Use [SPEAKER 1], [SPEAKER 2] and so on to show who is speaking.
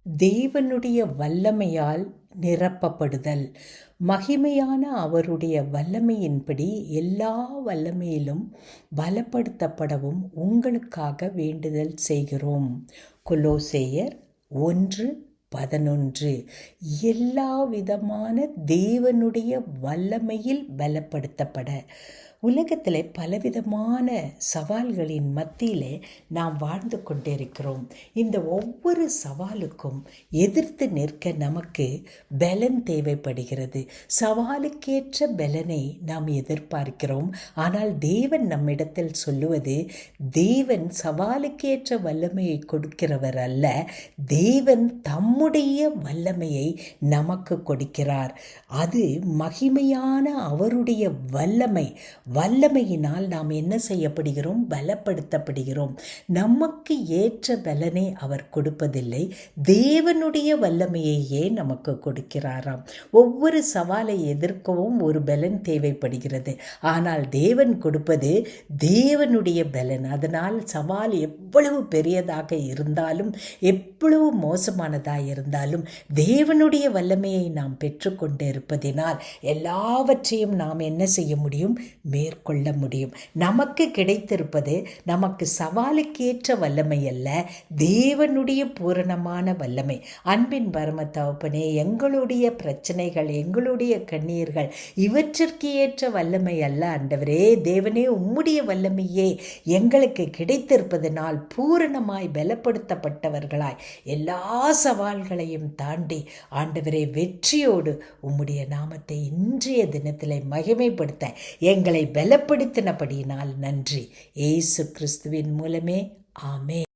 [SPEAKER 1] தேவனுடைய வல்லமையால் நிரப்பப்படுதல். மகிமையான அவருடைய வல்லமையின்படி எல்லா வல்லமையிலும் பலப்படுத்தப்படவும் உங்களுக்காக வேண்டுதல் செய்கிறோம். கொலோசேயர் 1:11. எல்லா விதமான தேவனுடைய வல்லமையில் பலப்படுத்தப்பட. உலகத்தில் பலவிதமான சவால்களின் மத்தியிலே நாம் வாழ்ந்து கொண்டிருக்கிறோம். இந்த ஒவ்வொரு சவாலுக்கும் எதிர்த்து நிற்க நமக்கு பலன் தேவைப்படுகிறது. சவாலுக்கேற்ற பலனை நாம் எதிர்பார்க்கிறோம். ஆனால் தேவன் நம்மிடத்தில் சொல்லுவது, தேவன் சவாலுக்கேற்ற வல்லமையை கொடுக்கிறவர் அல்ல, தேவன் தம்முடைய வல்லமையை நமக்கு கொடுக்கிறார். அது மகிமையான அவருடைய வல்லமையினால் நாம் என்ன செய்யப்படுகிறோம்? பலப்படுத்தப்படுகிறோம். நமக்கு ஏற்ற பலனை அவர் கொடுப்பதில்லை, தேவனுடைய வல்லமையையே நமக்கு கொடுக்கிறாராம். ஒவ்வொரு சவாலை எதிர்க்கவும் ஒரு பலன் தேவைப்படுகிறது. ஆனால் தேவன் கொடுப்பது தேவனுடைய பலன். அதனால் சவால் எவ்வளவு பெரியதாக இருந்தாலும், எவ்வளவு மோசமானதாக இருந்தாலும், தேவனுடைய வல்லமையை நாம் பெற்றுக்கொண்டு இருப்பதினால் எல்லாவற்றையும் நாம் என்ன செய்ய முடியும்? மேற்கொள்ள முடியும். நமக்கு கிடைத்திருப்பது நமக்கு சவாலுக்கேற்ற வல்லமை அல்ல, தேவனுடைய பூரணமான வல்லமை. அன்பின் பரம தகப்பனே, எங்களுடைய பிரச்சனைகள், எங்களுடைய கண்ணீர்கள் இவற்றிற்கு ஏற்ற வல்லமை அல்ல ஆண்டவரே. தேவனே, உம்முடைய வல்லமையே எங்களுக்கு கிடைத்திருப்பதனால் பூரணமாய் பலப்படுத்தப்பட்டவர்களாய் எல்லா சவால்களையும் தாண்டி ஆண்டவரே வெற்றியோடு உம்முடைய நாமத்தை இன்றைய தினத்தில் மகிமைப்படுத்த எங்களை பலப்படுத்தினபடியினால் நன்றி. இயேசு கிறிஸ்துவின் மூலமே ஆமென்.